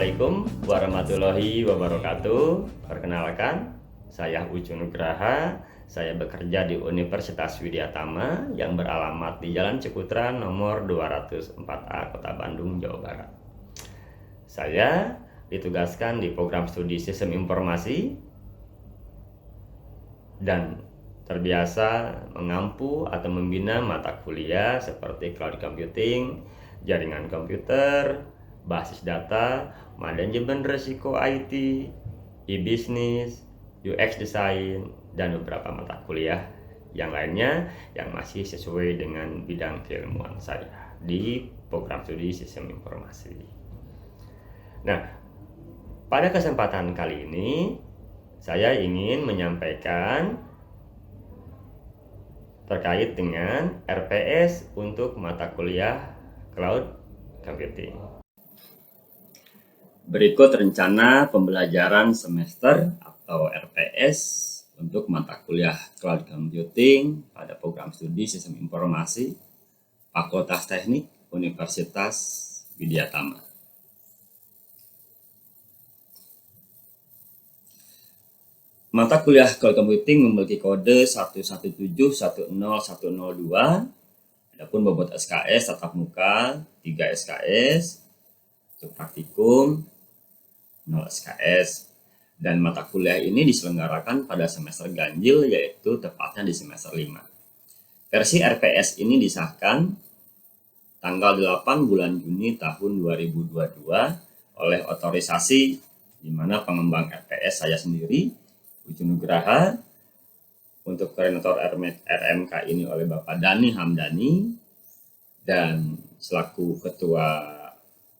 Assalamualaikum warahmatullahi wabarakatuh. Perkenalkan, saya Ucu Nugraha. Saya bekerja di Universitas Widyatama yang beralamat di Jalan Ciputra nomor 204A, Kota Bandung, Jawa Barat. Saya ditugaskan di program studi Sistem Informasi dan terbiasa mengampu atau membina mata kuliah seperti cloud computing, jaringan komputer, basis data, manajemen risiko IT, e-business, UX design, dan beberapa mata kuliah yang lainnya yang masih sesuai dengan bidang keilmuan saya di program studi Sistem Informasi. Nah, pada kesempatan kali ini saya ingin menyampaikan terkait dengan RPS untuk mata kuliah Cloud Computing. Berikut rencana pembelajaran semester atau RPS untuk mata kuliah Cloud Computing pada program studi Sistem Informasi Fakultas Teknik Universitas Widyatama. Mata kuliah Cloud Computing memiliki kode 117101002. Adapun bobot SKS tatap muka 3 SKS, untuk praktikum 0 SKS, dan mata kuliah ini diselenggarakan pada semester ganjil, yaitu tepatnya di semester 5. Versi RPS ini disahkan tanggal 8 bulan Juni tahun 2022 oleh otorisasi di mana pengembang RPS saya sendiri, Ucu Nugraha, untuk koordinator RMK ini oleh Bapak Dani Hamdani, dan selaku ketua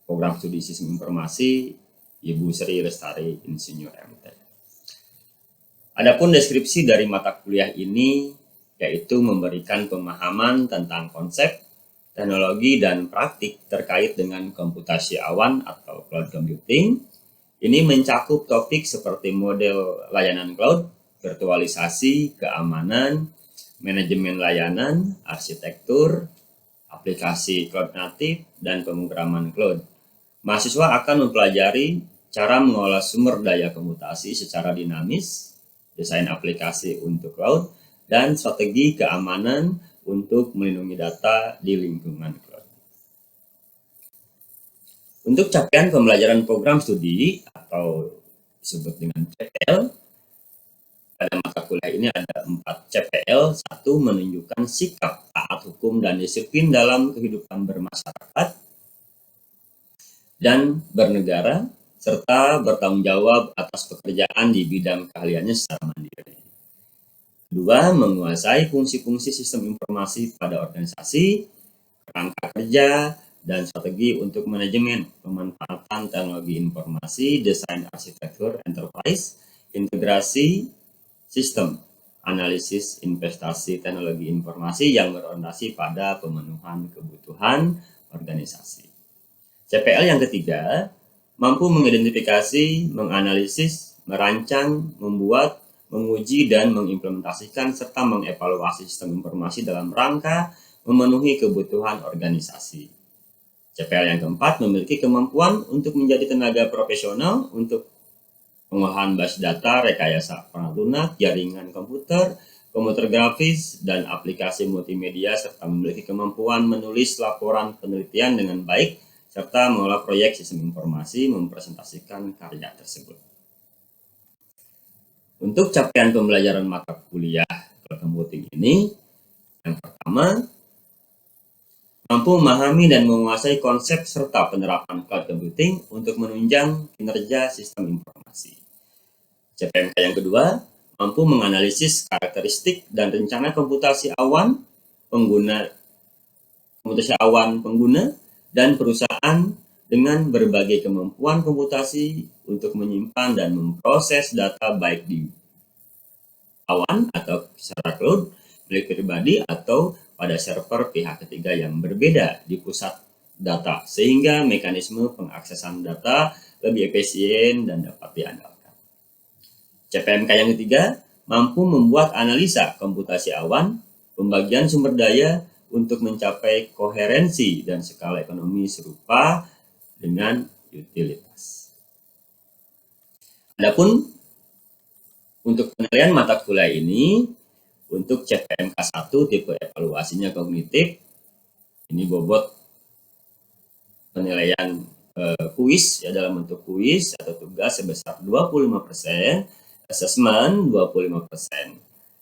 program studi Sistem Informasi Ibu Sri Lestari Insinyur MT. Adapun deskripsi dari mata kuliah ini yaitu memberikan pemahaman tentang konsep, teknologi, dan praktik terkait dengan komputasi awan atau cloud computing. Ini mencakup topik seperti model layanan cloud, virtualisasi, keamanan, manajemen layanan, arsitektur, aplikasi cloud native, dan pemrograman cloud. Mahasiswa akan mempelajari cara mengolah sumber daya komputasi secara dinamis, desain aplikasi untuk cloud, dan strategi keamanan untuk melindungi data di lingkungan cloud. Untuk capaian pembelajaran program studi atau disebut dengan CPL, pada mata kuliah ini ada 4 CPL. 1. Menunjukkan sikap taat hukum dan disiplin dalam kehidupan bermasyarakat dan bernegara, serta bertanggung jawab atas pekerjaan di bidang keahliannya secara mandiri. 2. Menguasai fungsi-fungsi sistem informasi pada organisasi, kerangka kerja, dan strategi untuk manajemen, pemanfaatan teknologi informasi, desain arsitektur enterprise, integrasi sistem, analisis investasi teknologi informasi yang berorientasi pada pemenuhan kebutuhan organisasi. CPL yang ketiga, mampu mengidentifikasi, menganalisis, merancang, membuat, menguji, dan mengimplementasikan serta mengevaluasi sistem informasi dalam rangka memenuhi kebutuhan organisasi. CPL yang keempat, memiliki kemampuan untuk menjadi tenaga profesional untuk pengolahan basis data, rekayasa perangkat lunak, jaringan komputer, komputer grafis, dan aplikasi multimedia, serta memiliki kemampuan menulis laporan penelitian dengan baik, serta mengelola proyek sistem informasi, mempresentasikan karya tersebut. Untuk capaian pembelajaran mata kuliah cloud computing ini, yang pertama, mampu memahami dan menguasai konsep serta penerapan cloud computing untuk menunjang kinerja sistem informasi. CPMK yang kedua, mampu menganalisis karakteristik dan rencana komputasi awan pengguna, dan perusahaan dengan berbagai kemampuan komputasi untuk menyimpan dan memproses data baik di awan atau secara cloud milik pribadi atau pada server pihak ketiga yang berbeda di pusat data, sehingga mekanisme pengaksesan data lebih efisien dan dapat diandalkan. CPMK yang ketiga, mampu membuat analisa komputasi awan, pembagian sumber daya untuk mencapai koherensi dan skala ekonomi serupa dengan utilitas. Adapun untuk penilaian mata kuliah ini, untuk CPMK 1 tipe evaluasinya kognitif, ini bobot penilaian kuis ya, dalam bentuk kuis atau tugas sebesar 25%, asesmen 25%.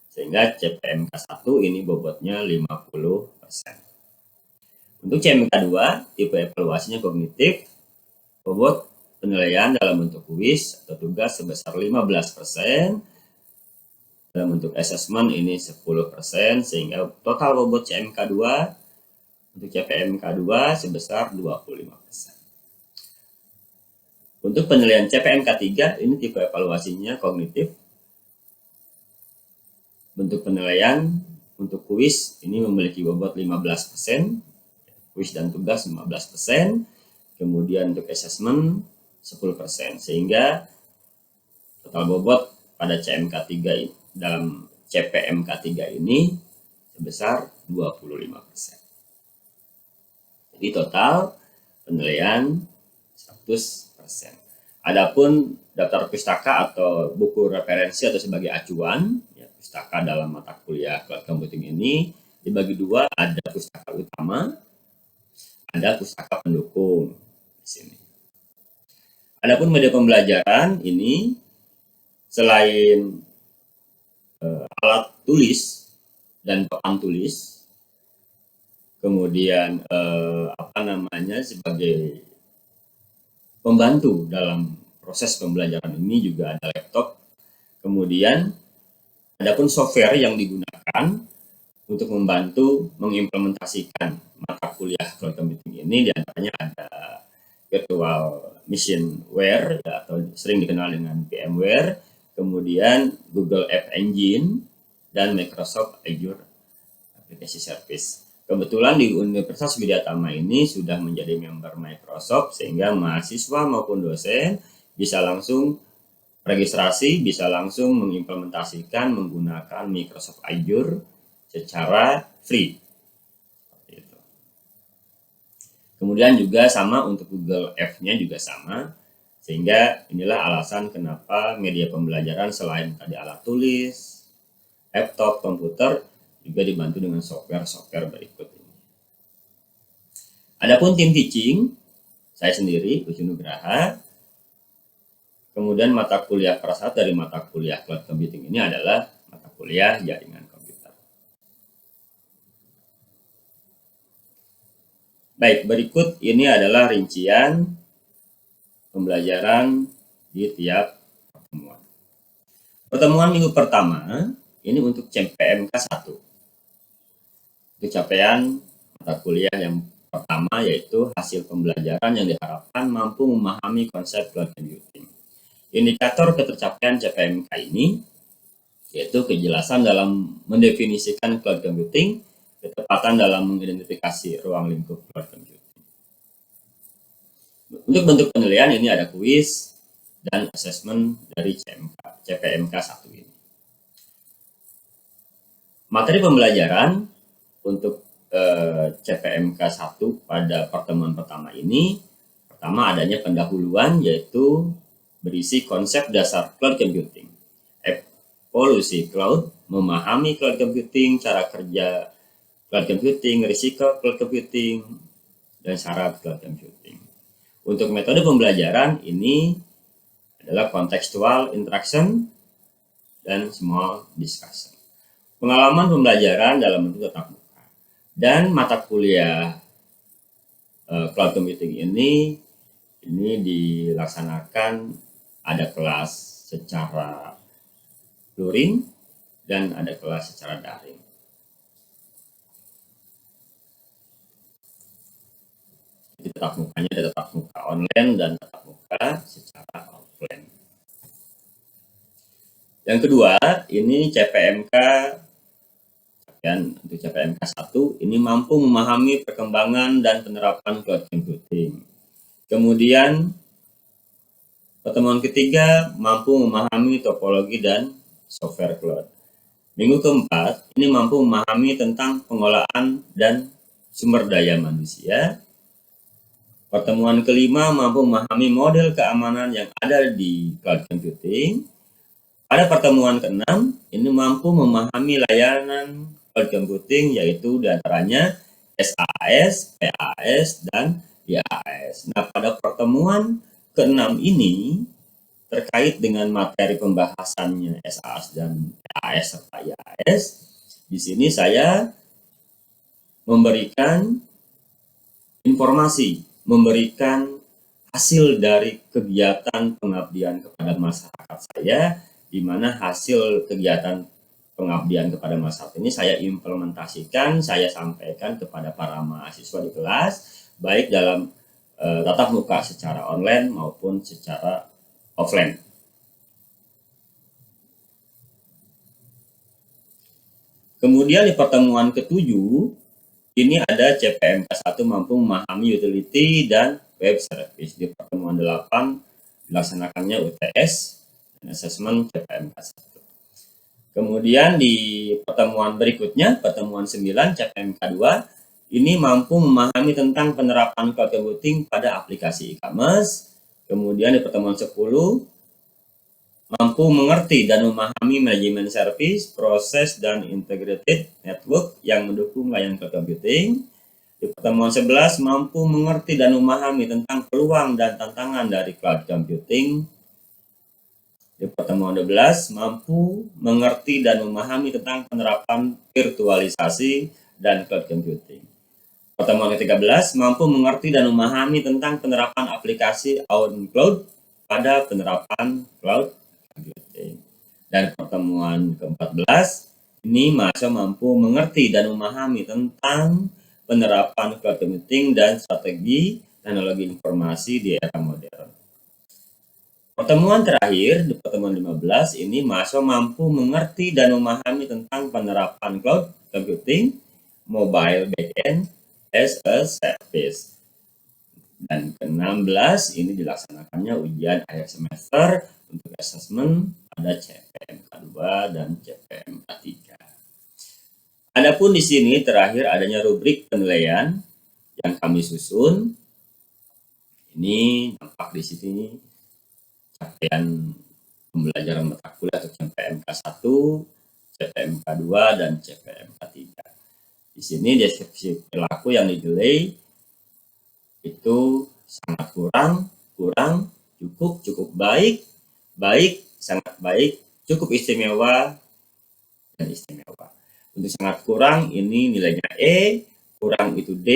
Sehingga CPMK 1 ini bobotnya 50%. Untuk CPMK 2 tipe evaluasinya kognitif, bobot penilaian dalam bentuk kuis atau tugas sebesar 15%, dalam bentuk asesmen ini 10%, sehingga total bobot CPMK 2 untuk CPMK 2 sebesar 25%. Untuk penilaian CPMK 3 ini tipe evaluasinya kognitif. Bentuk penilaian untuk kuis ini memiliki bobot 15%, kuis dan tugas 15%, kemudian untuk asesmen 10%, sehingga total bobot pada CPMK 3 dalam CPMK 3 ini sebesar 25%. Jadi total penilaian 100%. Adapun daftar pustaka atau buku referensi atau sebagai acuan, ya, pustaka dalam mata kuliah cloud computing ini dibagi dua, ada pustaka utama, ada pustaka pendukung di sini. Adapun media pembelajaran ini selain alat tulis dan papan tulis, kemudian sebagai pembantu dalam proses pembelajaran ini juga ada laptop. Kemudian adapun software yang digunakan untuk membantu mengimplementasikan mata kuliah cloud computing ini, diantaranya ada virtual machineWare ya, atau sering dikenal dengan VMware, kemudian Google App Engine, dan Microsoft Azure Application Service. Kebetulan di Universitas Widyatama ini sudah menjadi member Microsoft, sehingga mahasiswa maupun dosen bisa langsung registrasi, bisa langsung mengimplementasikan menggunakan Microsoft Azure secara free. Seperti itu. Kemudian juga sama untuk Google Apps-nya juga sama, sehingga inilah alasan kenapa media pembelajaran selain tadi alat tulis, laptop, komputer, juga dibantu dengan software berikut ini. Adapun tim teaching, saya sendiri, Uci Nugraha. Kemudian mata kuliah prasat dari mata kuliah cloud computing ini adalah mata kuliah jaringan komputer. Baik, berikut ini adalah rincian pembelajaran di tiap pertemuan. Pertemuan minggu pertama, ini untuk CPMK 1. Untuk capaian mata kuliah yang pertama yaitu hasil pembelajaran yang diharapkan mampu memahami konsep cloud computing. Indikator ketercapaian CPMK ini yaitu kejelasan dalam mendefinisikan cloud computing, ketepatan dalam mengidentifikasi ruang lingkup cloud computing. Untuk bentuk penilaian ini ada kuis dan asesmen dari CPMK 1 ini. Materi pembelajaran untuk CPMK 1 pada pertemuan pertama ini, pertama adanya pendahuluan yaitu berisi konsep dasar cloud computing, evolusi cloud, memahami cloud computing, cara kerja cloud computing, risiko cloud computing, dan syarat cloud computing. Untuk metode pembelajaran ini adalah contextual interaction dan small discussion. Pengalaman pembelajaran dalam bentuk tatap muka. Dan mata kuliah cloud computing ini dilaksanakan ada kelas secara luring dan ada kelas secara daring. Jadi tatap mukanya ada tatap muka online dan tatap muka secara offline. Yang kedua, ini CPMK dan untuk CPMK 1 ini mampu memahami perkembangan dan penerapan cloud computing. Kemudian pertemuan ketiga mampu memahami topologi dan software cloud. Minggu keempat ini mampu memahami tentang pengolahan dan sumber daya manusia. Pertemuan kelima mampu memahami model keamanan yang ada di cloud computing. Pada pertemuan keenam, ini mampu memahami layanan cloud computing, yaitu diantaranya SAS, PAS, dan IaaS. Nah, pada pertemuan keenam ini terkait dengan materi pembahasannya SAS dan PAS serta IaaS. Di sini saya memberikan informasi, memberikan hasil dari kegiatan pengabdian kepada masyarakat saya, di mana hasil kegiatan pengabdian kepada masyarakat ini saya implementasikan, saya sampaikan kepada para mahasiswa di kelas, baik dalam tatap muka secara online maupun secara offline. Kemudian di pertemuan ketujuh, ini ada CPMK 1 mampu memahami utility dan web service. Di pertemuan 8 dilaksanakannya UTS dan assessment CPMK 1. Kemudian di pertemuan berikutnya, pertemuan 9 CPMK 2, ini mampu memahami tentang penerapan cloud computing pada aplikasi e-commerce. Kemudian di pertemuan 10, mampu mengerti dan memahami manajemen service, proses, dan integrated network yang mendukung layanan cloud computing. Di pertemuan 11, mampu mengerti dan memahami tentang peluang dan tantangan dari cloud computing. Di pertemuan 12, mampu mengerti dan memahami tentang penerapan virtualisasi dan cloud computing. Pertemuan ke-13, mampu mengerti dan memahami tentang penerapan aplikasi on cloud pada penerapan cloud computing. Dan pertemuan ke-14, ini mahasiswa mampu mengerti dan memahami tentang penerapan cloud computing dan strategi teknologi informasi di era modern. Pertemuan terakhir, di pertemuan 15, ini mahasiswa mampu mengerti dan memahami tentang penerapan cloud computing, mobile backend as a service. Dan ke-16, ini dilaksanakannya ujian akhir semester untuk asesmen pada CPMK 2 dan CPMK 3. Adapun di sini terakhir adanya rubrik penilaian yang kami susun. Ini nampak di sini capaian pembelajaran mata kuliah untuk CPMK 1, CPMK 2, dan CPMK 3. Di sini deskripsi perilaku yang dinilai itu sangat kurang, cukup baik, sangat baik, cukup istimewa, dan istimewa. Untuk sangat kurang ini nilainya E, kurang itu D,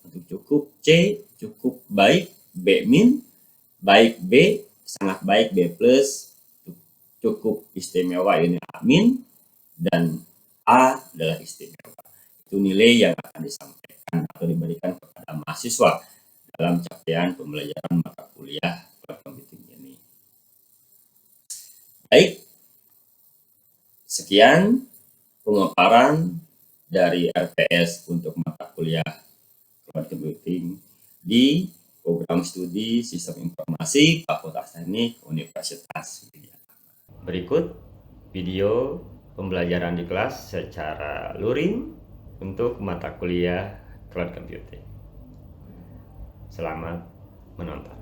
untuk cukup C, cukup baik B min, baik B, sangat baik B plus, cukup istimewa ini A min, dan A adalah istimewa. Itu nilai yang akan disampaikan atau diberikan kepada mahasiswa dalam capaian pembelajaran mata kuliah cloud computing ini. Baik, sekian pemaparan dari RPS untuk mata kuliah cloud computing di program studi Sistem Informasi Fakultas Teknik Universitas Widyatama. Berikut video pembelajaran di kelas secara luring untuk mata kuliah cloud computing. Selamat menonton.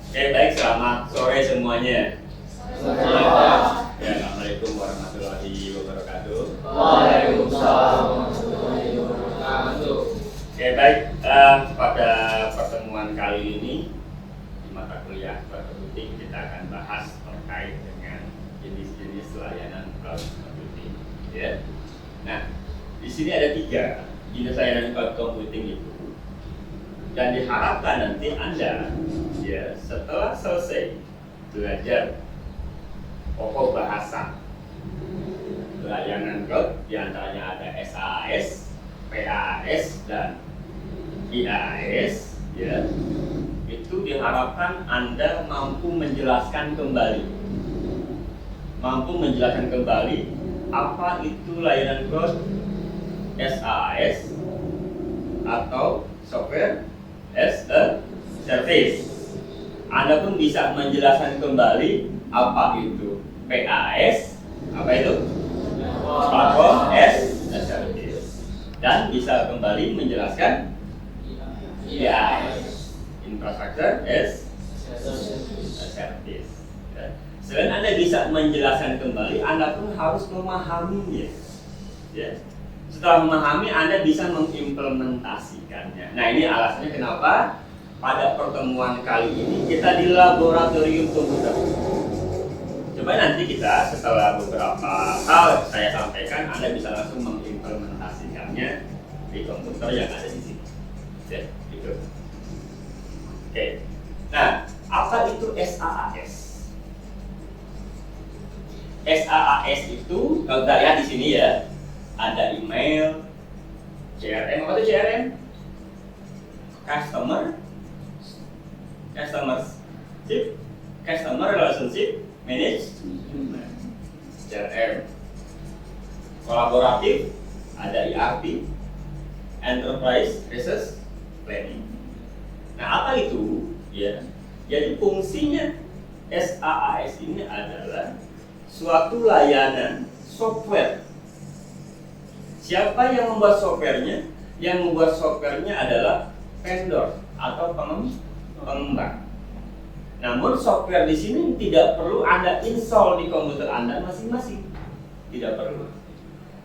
Oke, baik, selamat sore semuanya. Ya, Assalamualaikum warahmatullahi wabarakatuh. Waalaikumsalam warahmatullahi wabarakatuh. Oke, baik, pada pertemuan kali ini di mata kuliah cloud computing kita akan bahas terkait dengan jenis-jenis layanan cloud computing. Ya. Nah, di sini ada 3 jenis layanan cloud computing itu, dan diharapkan nanti Anda ya setelah selesai belajar pokok bahasa layanan cloud, diantaranya ada SAS, PAS, dan IaaS, ya, itu diharapkan Anda mampu menjelaskan kembali apa itu layanan cloud SAS atau software as a service. Anda pun bisa menjelaskan kembali apa itu PAS, apa itu platform as a service, dan bisa kembali menjelaskan IaaS. after as service. Ya. Selain Anda bisa menjelaskan kembali, Anda pun harus memahaminya. Ya. Setelah memahami, Anda bisa mengimplementasikannya. Nah, ini alasannya kenapa pada pertemuan kali ini kita di laboratorium komputer. Coba nanti kita setelah beberapa hal saya sampaikan, Anda bisa langsung mengimplementasikannya di komputer yang ada di sini. Ya, gitu. Oke. Nah, apa itu SaaS? SaaS itu kalau kita lihat di sini ya, ada email, CRM. Apa itu CRM? Customer Relationship Management. CRM. Kolaboratif, ada ERP, Enterprise Resource Planning. Nah, apa itu? Ya, jadi fungsinya SaaS ini adalah suatu layanan software. Siapa yang membuat softwarenya? Yang membuat softwarenya adalah vendor atau pengembang. Namun software di sini tidak perlu Anda install di komputer Anda masing-masing. Tidak perlu.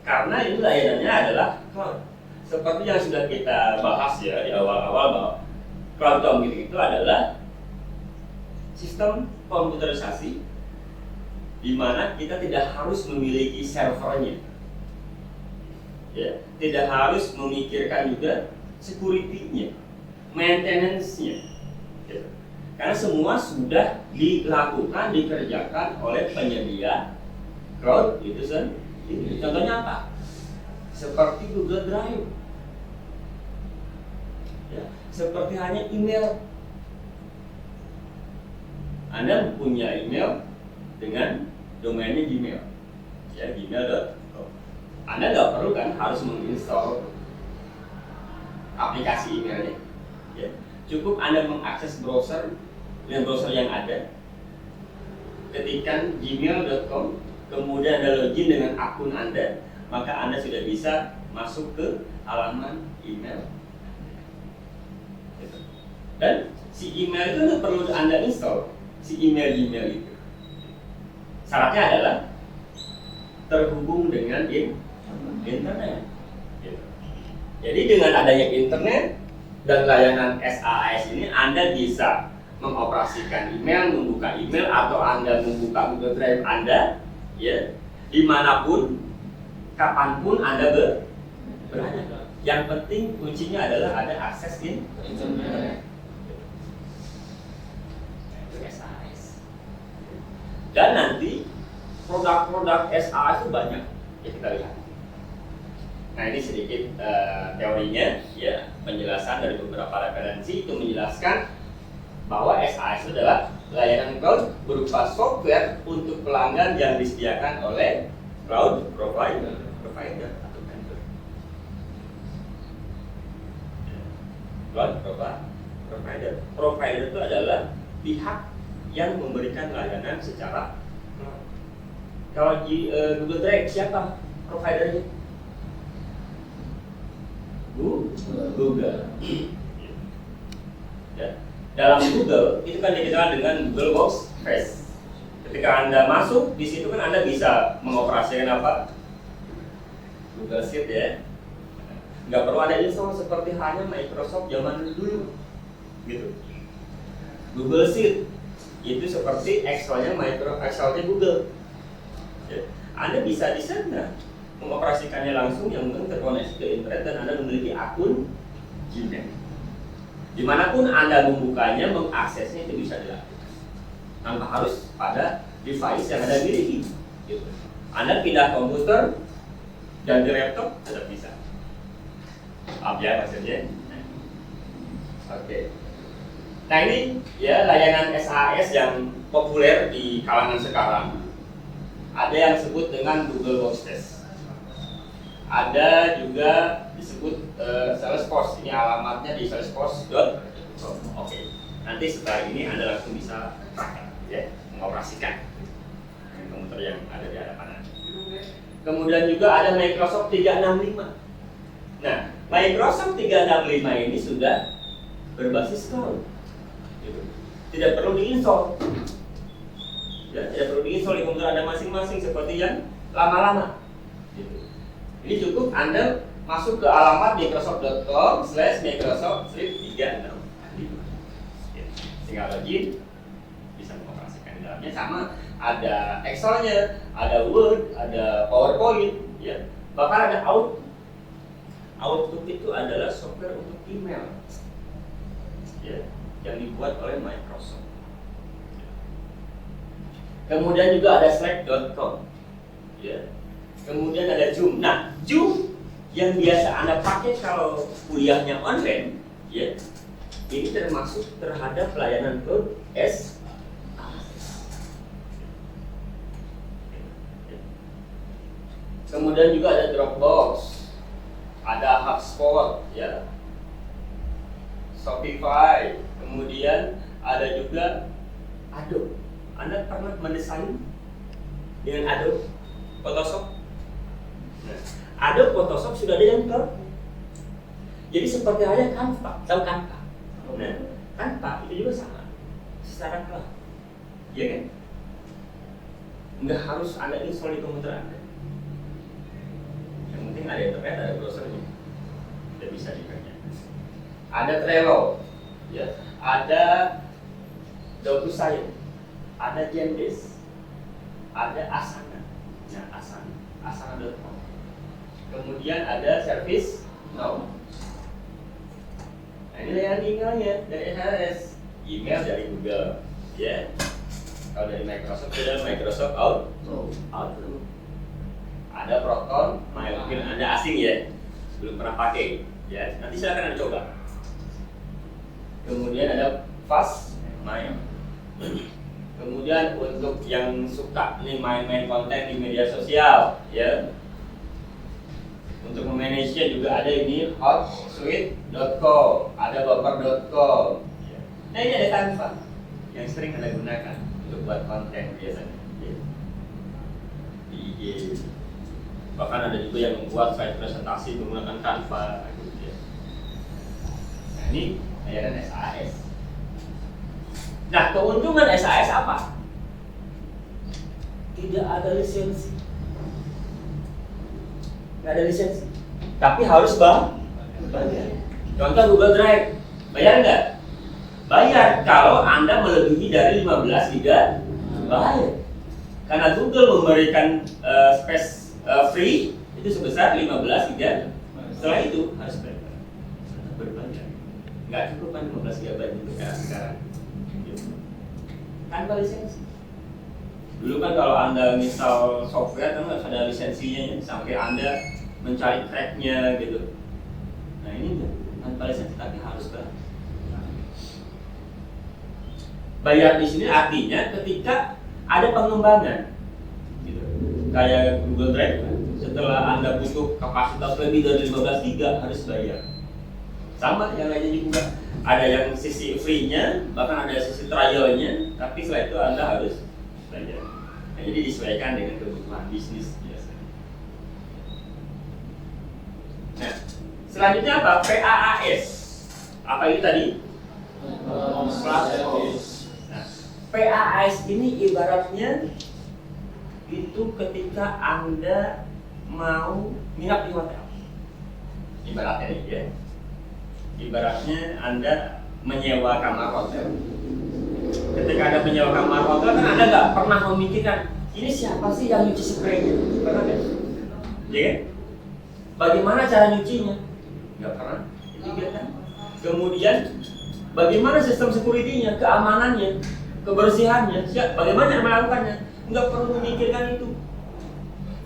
Karena ini layanannya adalah cloud. Seperti yang sudah kita bahas ya di awal-awal bahwa cloud computing itu adalah sistem komputerisasi di mana kita tidak harus memiliki servernya, ya, tidak harus memikirkan juga security-nya, maintenance-nya, ya. Karena semua sudah dilakukan, dikerjakan oleh penyedia cloud itu sendiri. Contohnya apa? Seperti Google Drive, ya, seperti hanya email. Anda punya email dengan domainnya Gmail, ya, gmail.com. Anda nggak perlu kan harus menginstall aplikasi emailnya, ya. Cukup Anda mengakses browser dengan browser yang ada, ketikkan gmail.com, kemudian Anda login dengan akun Anda, maka Anda sudah bisa masuk ke halaman email. Dan si email itu nggak perlu Anda install, si email itu. Syaratnya adalah terhubung dengan internet. Jadi dengan adanya internet dan layanan SaaS ini, Anda bisa mengoperasikan email, membuka email, atau Anda membuka Google Drive Anda, ya, dimanapun, kapanpun Anda berada. Yang penting kuncinya adalah ada akses internet. Dan nanti produk-produk SaaS itu banyak, ya, kita lihat. Nah, ini sedikit teorinya, ya, penjelasan dari beberapa referensi itu menjelaskan bahwa SaaS itu adalah layanan cloud berupa software untuk pelanggan yang disediakan oleh cloud provider atau vendor. Cloud provider itu adalah pihak yang memberikan layanan secara cloud. Kalau di Google Drive, siapa providernya? Google. Ya. Dalam Google itu kan dikenal dengan Google Workspace. Ketika Anda masuk di situ kan Anda bisa mengoperasikan apa? Google Sheet, ya. Nggak perlu ada install seperti hanya Microsoft zaman dulu, gitu. Google Sheet itu seperti Excel-nya Excel-nya Google. Ya. Anda bisa di sana mengoperasikannya langsung yang mungkin terkoneksi ke internet dan Anda memiliki akun Gmail. Dimanapun Anda membukanya, mengaksesnya itu bisa dilakukan tanpa harus pada device yang Anda miliki. Gitu. Anda pindah komputer dan di laptop tetap bisa. Maaf ya maksudnya. Oke. Nah, ini ya layanan SaaS yang populer di kalangan sekarang. Ada yang disebut dengan Google Workspace. Ada juga disebut Salesforce. Ini alamatnya di salesforce.com. Oke. Nanti setelah ini Anda langsung bisa praktek, ya, mengoperasikan komputer yang ada di hadapan Anda. Kemudian juga ada Microsoft 365. Nah, Microsoft 365 ini sudah berbasis cloud. gitu. Tidak perlu diinstal, ya, tidak perlu diinstal di komputer Anda masing-masing seperti yang lama-lama. Gitu. Ini cukup Anda masuk ke alamat microsoft.com/microsoft-36. Tinggal login, bisa mengoperasikan di dalamnya. Sama ada Excel-nya, ada Word, ada PowerPoint, ya. Bahkan ada Outlook. Outlook itu adalah software untuk email, ya, yang dibuat oleh Microsoft. Kemudian juga ada Slack.com, ya. Kemudian ada Zoom. Nah, Zoom yang biasa Anda pakai kalau kuliahnya online, ya, ini termasuk terhadap layanan cloud as kemudian juga ada Dropbox, ada HubSpot, ya, Shopify, kemudian ada juga Adobe. Anda pernah mendesain dengan Adobe Photoshop? Nah, Adobe Photoshop sudah ada yang cloud. Jadi seperti halnya Canva, tahu Canva? Nah, Canva itu juga sama, secara cloud, ya kan? Nggak harus Anda install di komputer Anda. Yang penting ada internet, ada browsernya, sudah bisa dikerjakan. Ada Trello, ya, ada DocuSign, ada Zendesk, ada Asana. Nah, Asana.com. Kemudian ada ServiceNow. Nah, ini layanan emailnya dari SRS, email dari Google, ya. Kalau dari Microsoft ada Microsoft Outlook. Ada Proton, mungkin Anda asing ya, belum pernah pakai, ya. Nanti silakan Anda coba. Kemudian ada Fastmail. Kemudian untuk yang suka nih main-main konten di media sosial, ya. Untuk memanage-nya juga ada ini hotsuite.com, ada buffer.com. Nah, ini ada Canva yang sering Anda gunakan untuk buat konten biasanya, ya. Di IG. Bahkan ada juga yang membuat slide presentasi menggunakan Canva, gitu, ya. Nah, ini layanan SAS. Nah, keuntungan SAS apa? Tidak ada lisensi. Nggak ada lisensi, tapi harus bayar. Contoh Google Drive, bayar nggak? Bayar kalau Anda melebihi dari 15 GB, bayar. Karena Google memberikan space free itu sebesar 15 GB. Setelah itu harus berbayar. Nggak cukup kan 15 GB untuk sekarang. Tanpa lisensi. Dulu kan kalau Anda install software kan harus ada lisensinya, ya, sampai Anda mencari tracknya gitu. Nah, ini enggak, tanpa lisensi tapi harus bayar di sini artinya ketika ada pengembangan, gitu. Kayak Google Drive, setelah Anda butuh kapasitas lebih dari 15 GB harus bayar. Sama yang lainnya juga, ada yang sisi free-nya, bahkan ada sisi trial-nya, tapi setelah itu Anda harus bayar. Nah, jadi disesuaikan dengan kebutuhan bisnis biasanya. Nah, selanjutnya apa? PaaS. Apa itu tadi? Nah, PaaS ini ibaratnya itu ketika Anda mau nginap di hotel. Ibaratnya nih, ya. Ibaratnya Anda menyewa kamar hotel. Ketika Anda menyewa kamar hotel kan Anda nggak pernah memikirkan ini siapa sih yang nyuci spraynya, pernah kan? Ya kan? Bagaimana cara nyucinya? Nggak pernah dipikirkan. Kemudian bagaimana sistem security-nya, keamanannya, kebersihannya, bagaimana cara melakukannya? Nggak perlu memikirkan itu.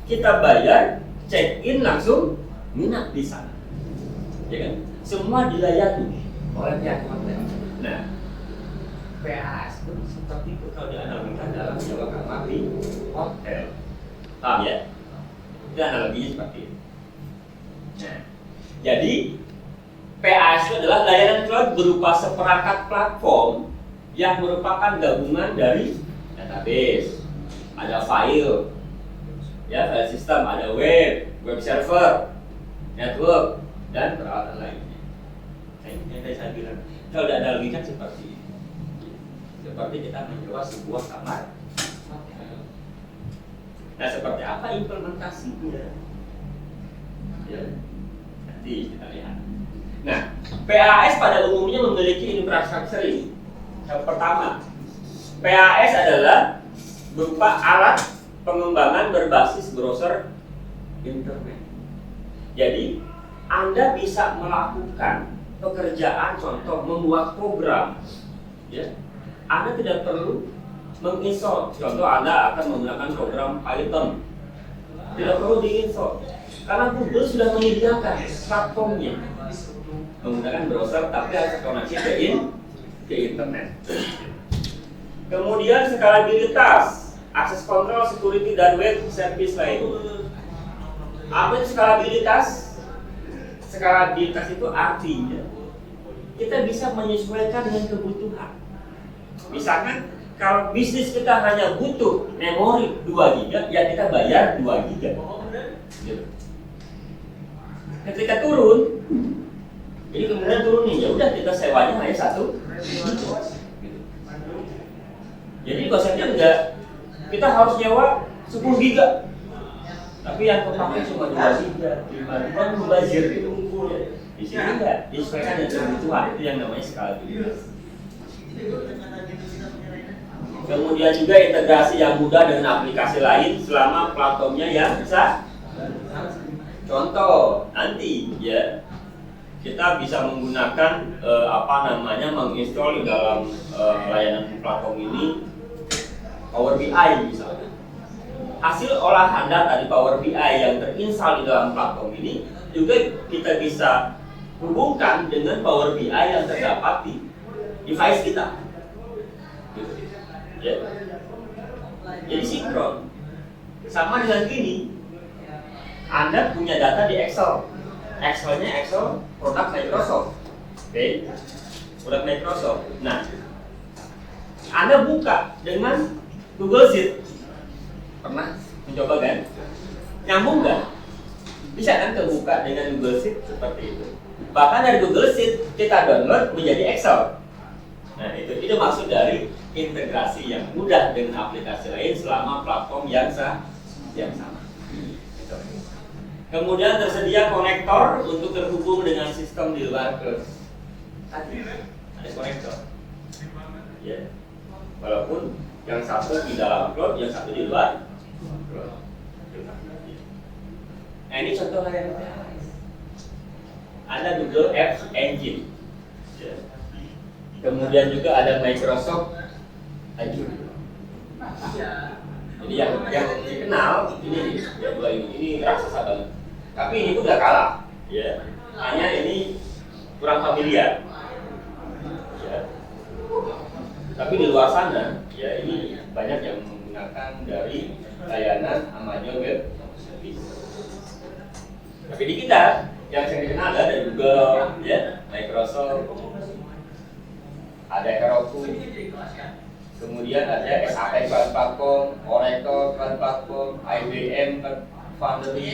Kita bayar, check in langsung nginap di sana, ya kan? Semua dilayani oleh pihak hotel. Nah, PaaS pun seperti itu kalau dianalogikan dalam sewa kamar di hotel. Paham ya? Itu analoginya seperti itu. Nah, jadi PaaS itu adalah layanan cloud berupa seperangkat platform yang merupakan gabungan dari database, ada file, ya, file system, ada web server, network, dan peralatan lainnya. Yang tadi saya bilang, kalau ada analogikan seperti ini. seperti kita menyewa sebuah kamar. Nah, seperti apa implementasinya? Ya, nanti kita lihat. Nah, PAS pada umumnya memiliki infrastruktur ini. Yang pertama, PAS adalah berupa alat pengembangan berbasis browser internet. Jadi, Anda bisa melakukan pekerjaan, contoh membuat program. Ya, Anda tidak perlu menginstall. Contoh Anda akan menggunakan program Python, tidak perlu diinstall karena Google sudah menyediakan platformnya menggunakan browser, tapi harus koneksi ke internet. Kemudian skalabilitas, akses kontrol, security, dan web service lain. Apa itu skalabilitas? Skalabilitas itu artinya kita bisa menyesuaikan dengan kebutuhan. Misalkan kalau bisnis kita hanya butuh memori 2 GB, ya kita bayar 2 GB. Ketika turun, jadi kemudian turun nih, ya udah kita sewanya hanya 1. Jadi konsepnya enggak kita harus nyewa 10 GB, tapi yang terpakai cuma 2 GB, 5 GB mubazir gitu. Di sini enggak disesuaikan dengan kebutuhan, itu yang namanya skalabilitas. Kemudian juga integrasi yang mudah dengan aplikasi lain selama platformnya yang sah. Contoh nanti ya kita bisa menggunakan menginstall di dalam layanan platform ini Power BI misalnya. Hasil olahan data di Power BI yang terinstal di dalam platform ini juga kita bisa hubungkan dengan Power BI yang terdapat di device kita. Ya. Jadi sinkron. Sama dengan gini, Anda punya data di Excel. Excelnya Excel produk Microsoft. Oke. Produk Microsoft. Nah, Anda buka dengan Google Sheet. Pernah mencoba kan? Nyambung nggak? Bisa kan kebuka dengan Google Sheet seperti itu. Bahkan dari Google Sheet kita download menjadi Excel. Nah, itu maksud dari integrasi yang mudah dengan aplikasi lain selama platform yang sama. Kemudian tersedia konektor untuk terhubung dengan sistem di luar cloud. Ada konektor. Ya. Walaupun yang satu di dalam cloud, yang satu di luar cloud. Nah, ini contoh layanan. Ada Google Apps Engine. Ya. Kemudian juga ada Microsoft Azure. Jadi yang dikenal ini ya dua ini raksasa banget. Tapi ini tuh udah kalah, ya. Hanya ini kurang familiar. Ya. Tapi di luar sana, ya ini banyak yang menggunakan dari layanan Amazon Web Service. Tapi di kita yang sering dikenal ada Google, ya, Microsoft, ada Heroku. Kemudian ada SAP Cloud Platform, Oracle Cloud Platform, IBM Foundry.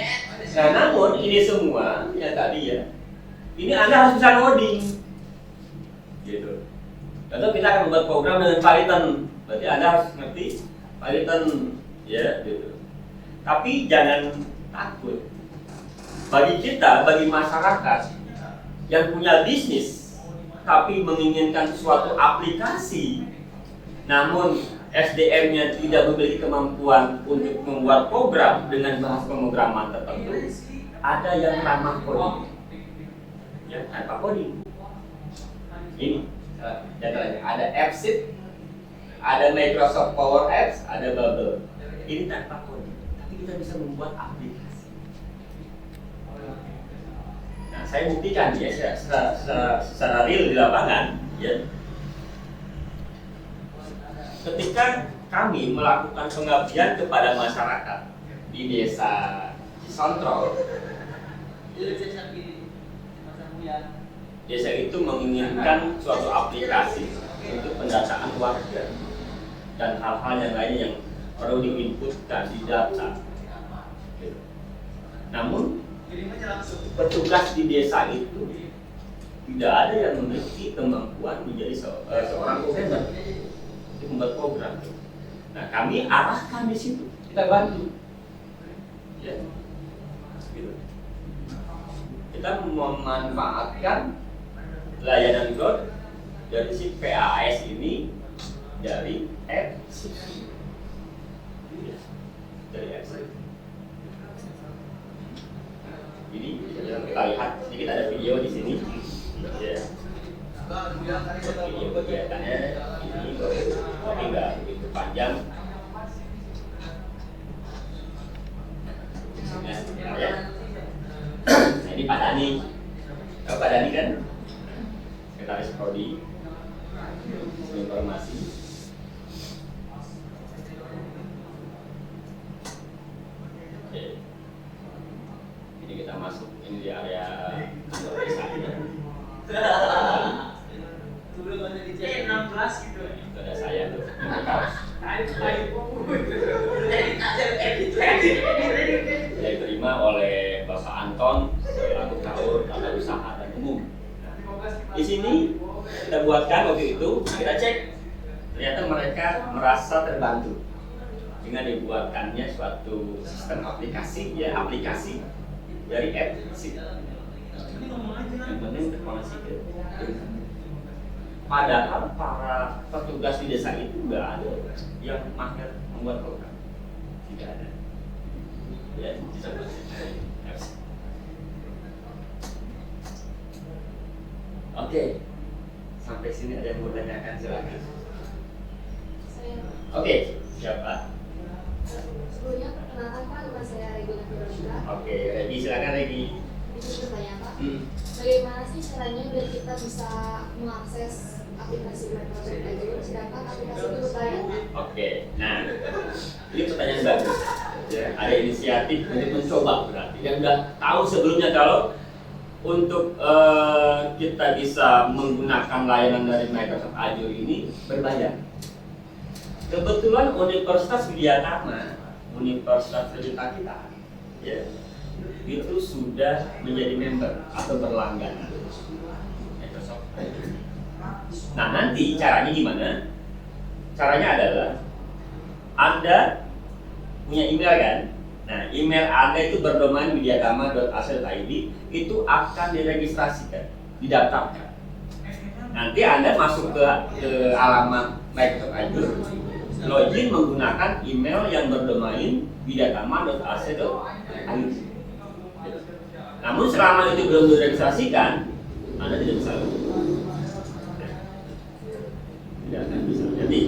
Nah, namun ini semua yang tadi ya, ini Anda harus bisa coding, gitu. Contoh kita akan membuat program dengan Python, berarti Anda harus ngerti Python, ya, gitu. Tapi jangan takut. Bagi kita, bagi masyarakat yang punya bisnis, tapi menginginkan suatu aplikasi, namun SDM-nya tidak memiliki kemampuan untuk membuat program dengan bahasa pemrograman tertentu, ada yang ramah coding, ya, tanpa coding. Ini, ada AppSheet, ada Microsoft Power Apps, ada Bubble. Ini tanpa coding, tapi kita bisa membuat aplikasi. Nah, saya buktikan ya, secara real di lapangan, ya. Ketika kami melakukan pengabdian kepada masyarakat di desa Cisontrol, desa itu menginginkan suatu aplikasi untuk pendataan warga dan hal-hal yang lain yang perlu diinputkan di data. Namun petugas di desa itu tidak ada yang memiliki kemampuan menjadi seorang programmer. untuk membuat program. Nah, kami arahkan di situ, kita bantu. Ya, gitu. Kita memanfaatkan layanan cloud dari si PAS ini dari apps. Dari apps. Ini kita lihat, ini kita ada video di sini. Ya. Video kegiatannya ini tapi nggak begitu panjang. Nah, ya. Nah, ini Pak Dani. Tahu Pak Dani kan? Sekretaris Prodi Informasi. Oke. Jadi kita masuk ini di area kantor desanya. Sebelum ada di C16 gitu. Itu ada saya tuh. Saya diterima oleh Bapak Anton selaku Kaur Tata Usaha dan Umum. Di sini kita buatkan waktu itu, kita cek, ternyata mereka merasa terbantu dengan dibuatkannya suatu sistem aplikasi, ya aplikasi dari app. Yang penting terkoneksi ke internet. Padahal para petugas di desa itu nggak ada yang mahir membuat program, tidak ada. Ya, disebut. Oke, sampai sini ada yang mau tanyakan, silakan. Oke, siapa? Sebelumnya perkenalkan Pak, nama saya Regi Nafira. Oke, Regi, silakan Regi. Ini pertanyaan Pak. Bagaimana sih caranya biar kita bisa mengakses aplikasi Microsoft Azure sedangkan aplikasi itu berbayar? Oke, nah ini pertanyaan bagus. Ya, ada inisiatif untuk mencoba berarti yang udah tahu sebelumnya kalau untuk kita bisa menggunakan layanan dari Microsoft Azure ini berbayar. Kebetulan Universitas Widyatama, Universitas Tercinta kita, ya, itu sudah menjadi member atau berlangganan Microsoft Azure. Nah, nanti caranya gimana? Caranya adalah Anda punya email kan? Nah, email Anda itu berdomain widyatama.ac.id itu akan diregistrasikan, didaftarkan. Nanti Anda masuk ke alamat Microsoft Azure, login menggunakan email yang berdomain widyatama.ac.id. Namun selama itu belum diregistrasikan, Anda tidak bisa. Tidak akan bisa. Nanti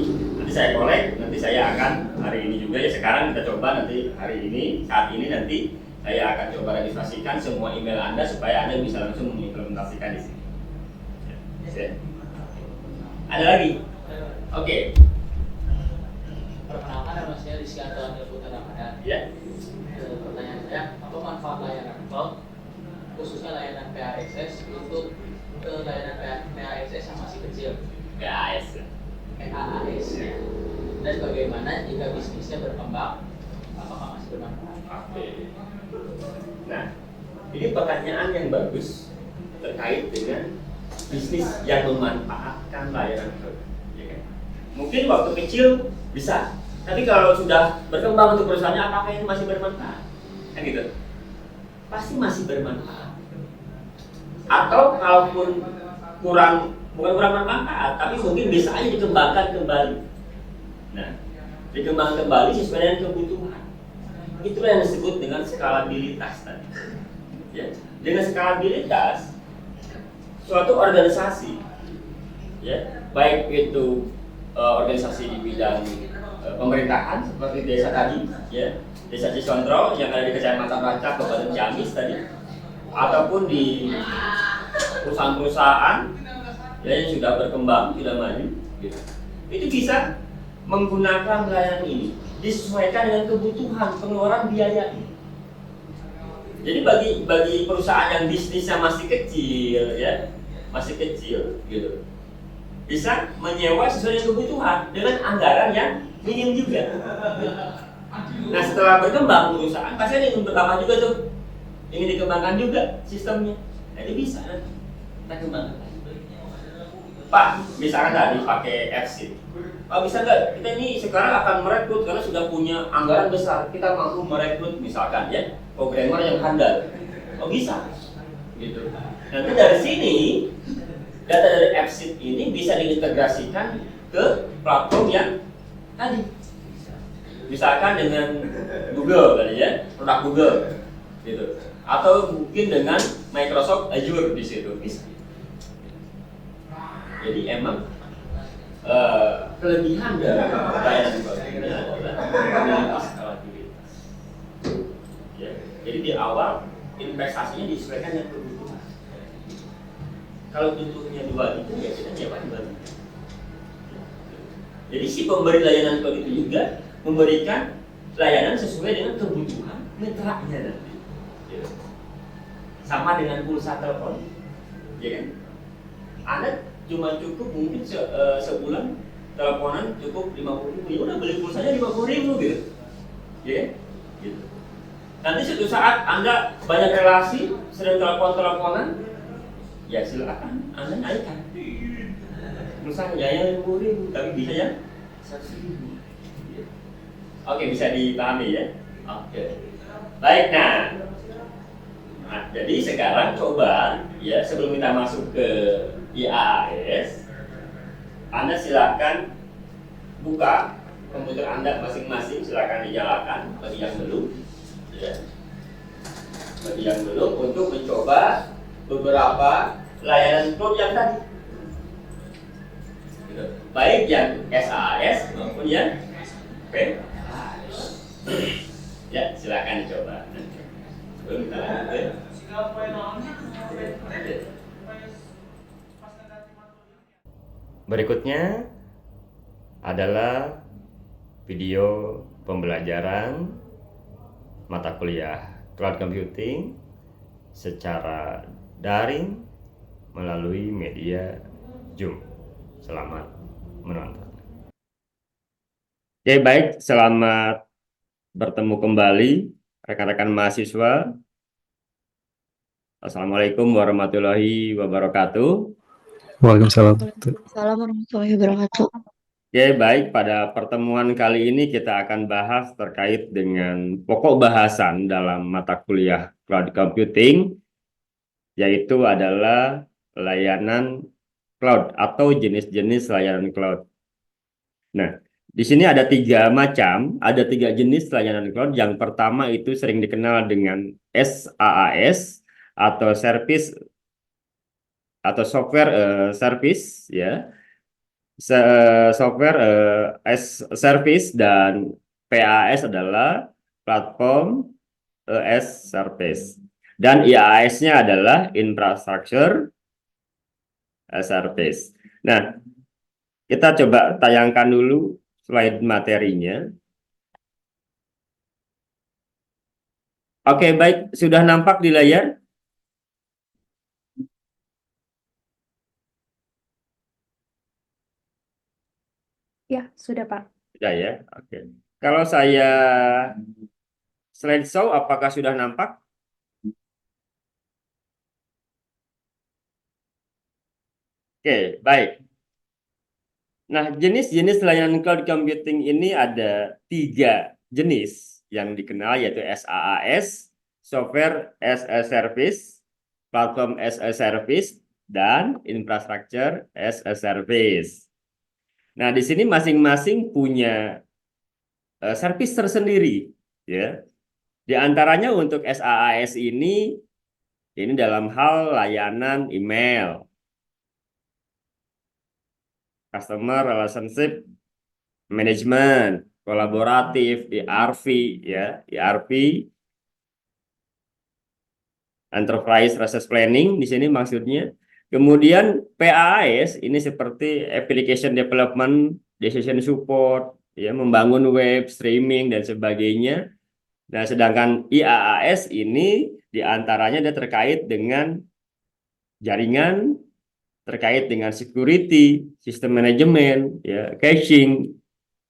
saya kolek, nanti saya akan hari ini juga ya, sekarang kita coba nanti hari ini, saat ini nanti saya akan coba registrasikan semua email Anda supaya Anda bisa langsung mengimplementasikan di sini. Ya. Ada lagi? Oke. Perkenalkan nama saya Rizky Antoine Putra Ramadan. Ya. Pertanyaan saya, apa manfaat layanan cloud khususnya layanan PASS untuk layanan PASS yang masih kecil? PAS. PAS ya. Dan bagaimana jika bisnisnya berkembang, apakah masih bermanfaat? Oke. Nah, ini pertanyaan yang bagus terkait dengan bisnis yang memanfaatkan layanan cloud. Ya kan? Mungkin waktu kecil bisa, tapi kalau sudah berkembang untuk perusahaannya, apakah ini masih bermanfaat? Kan gitu. Pasti masih bermanfaat. Atau kalaupun bukan kurang bermanfaat, tapi mungkin bisa aja dikembangkan kembali. Nah, dikembangkan kembali sesuai dengan kebutuhan. Itulah yang disebut dengan skalabilitas tadi. Ya, dengan skalabilitas suatu organisasi, ya, baik itu organisasi di bidang pemerintahan seperti desa tadi, ya, desa Cisontrol yang ada di Kecamatan Ranca, Kabupaten Ciamis tadi, ataupun di perusahaan-perusahaan ya, yang sudah berkembang, sudah maju, gitu. Itu bisa menggunakan layanan ini disesuaikan dengan kebutuhan pengeluaran biaya ini. Jadi bagi perusahaan yang bisnisnya masih kecil, ya, masih kecil, gitu, bisa menyewa sesuai dengan kebutuhan dengan anggaran yang minim juga. Nah, setelah berkembang perusahaan, pasti ada yang bertambah juga tuh, ingin dikembangkan juga sistemnya. Nah, itu bisa kita kembangkan. Pak, misalkan tadi pakai AppSheet, Pak bisa nggak kita ini sekarang akan merekrut karena sudah punya anggaran besar, kita mampu merekrut misalkan ya programmer yang handal. Oh bisa, gitu. Nanti dari sini data dari AppSheet ini bisa diintegrasikan ke platform yang tadi. Misalkan dengan Google tadi ya, produk Google, gitu. Atau mungkin dengan Microsoft Azure di situ bisa. Jadi emang kelebihan dari layanan cloud ini adalah memiliki skalabilitas. Ya, jadi di awal investasinya disesuaikan dengan kebutuhan. Kalau butuhnya 2 itu ya kita nyewa 2. Jadi si pemberi layanan cloud itu juga memberikan layanan sesuai dengan kebutuhan mitranya nanti. Ya. Sama dengan pulsa telepon, ya kan? Anda cuma cukup mungkin sebulan teleponan cukup 50.000, ya udah beli pulsanya 50.000 gitu, ya, gitu. Nanti suatu saat Anda banyak relasi, sering teleponan, ya silakan Anda naikkan pulsanya yang 50.000, tapi bisa ya 100.000. Oke, bisa dipahami ya. Oke, baik. Nah, jadi sekarang coba ya sebelum kita masuk ke IaaS, Anda silakan buka komputer Anda masing-masing, silakan dinyalakan bagi yang belum, ya. Bagi yang belum untuk mencoba beberapa layanan cloud yang tadi, baik yang SaaS maupun yang PaaS. Ya, silakan dicoba. Sebelum kita lanjut. Berikutnya adalah video pembelajaran mata kuliah cloud computing secara daring melalui media Zoom. Selamat menonton. Oke, baik, selamat bertemu kembali rekan-rekan mahasiswa. Assalamualaikum warahmatullahi wabarakatuh. Waalaikumsalam. Waalaikumsalam warahmatullahi wabarakatuh. Oke, baik, pada pertemuan kali ini kita akan bahas terkait dengan pokok bahasan dalam mata kuliah cloud computing, yaitu adalah layanan cloud atau jenis-jenis layanan cloud. Nah, di sini ada 3 macam, ada 3 jenis layanan cloud. Yang pertama itu sering dikenal dengan SaaS atau service atau software service, ya. Software as service, dan PaaS adalah platform as service, dan IaaS-nya adalah infrastructure as service. Nah, kita coba tayangkan dulu slide materinya. Oke, baik, sudah nampak di layar? Ya, sudah Pak. Sudah ya, oke. Kalau saya slideshow, apakah sudah nampak? Oke, baik. Nah, jenis-jenis layanan cloud computing ini ada 3 jenis yang dikenal, yaitu SaaS, Software as a Service, Platform as a Service, dan Infrastructure as a Service. Nah, di sini masing-masing punya service tersendiri, ya. Di antaranya untuk SaaS ini dalam hal layanan email, Customer Relationship Management, kolaboratif, ERP, ya, ERP, Enterprise Resource Planning di sini maksudnya. Kemudian PaaS ini seperti Application Development, Decision Support, ya, membangun web, streaming, dan sebagainya. Nah, sedangkan IaaS ini diantaranya dia terkait dengan jaringan, terkait dengan security, sistem manajemen, ya, caching,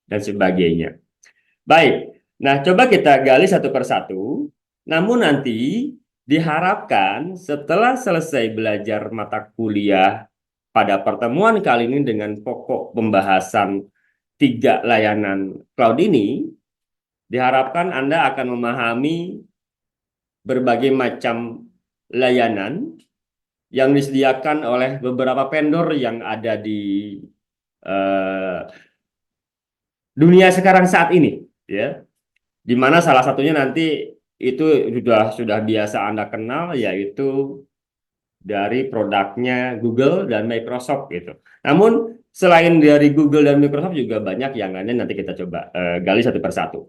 dan sebagainya. Baik, nah coba kita gali satu persatu. Namun nanti diharapkan setelah selesai belajar mata kuliah pada pertemuan kali ini dengan pokok pembahasan 3 layanan cloud ini, diharapkan Anda akan memahami berbagai macam layanan yang disediakan oleh beberapa vendor yang ada di dunia sekarang saat ini, ya. Di mana salah satunya nanti itu sudah biasa Anda kenal, yaitu dari produknya Google dan Microsoft gitu. Namun selain dari Google dan Microsoft juga banyak yang lainnya, nanti kita coba gali satu persatu.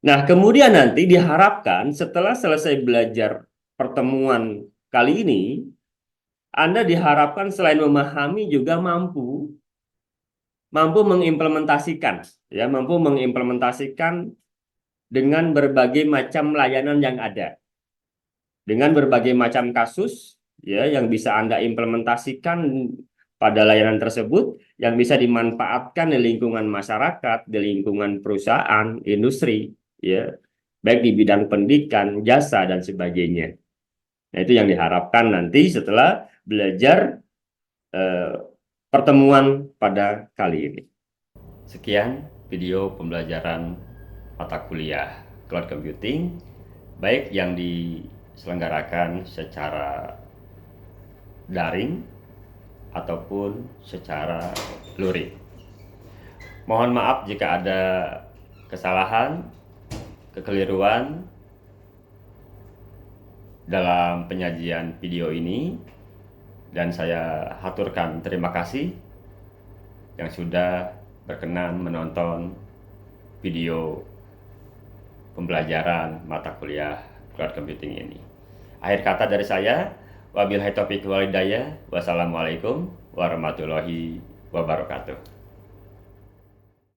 Nah, kemudian nanti diharapkan setelah selesai belajar pertemuan kali ini, Anda diharapkan selain memahami juga mampu mengimplementasikan, ya, mampu mengimplementasikan dengan berbagai macam layanan yang ada, dengan berbagai macam kasus, ya, yang bisa Anda implementasikan pada layanan tersebut, yang bisa dimanfaatkan di lingkungan masyarakat, di lingkungan perusahaan, industri, ya, baik di bidang pendidikan, jasa, dan sebagainya. Nah, itu yang diharapkan nanti setelah belajar pertemuan pada kali ini. Sekian video pembelajaran mata kuliah Cloud Computing, baik yang diselenggarakan secara daring ataupun secara luring. Mohon maaf jika ada kesalahan, kekeliruan dalam penyajian video ini, dan saya haturkan terima kasih yang sudah berkenan menonton video pembelajaran mata kuliah Cloud Computing ini. Akhir kata dari saya, wabillahi taufiq wal hidayah, wassalamualaikum warahmatullahi wabarakatuh.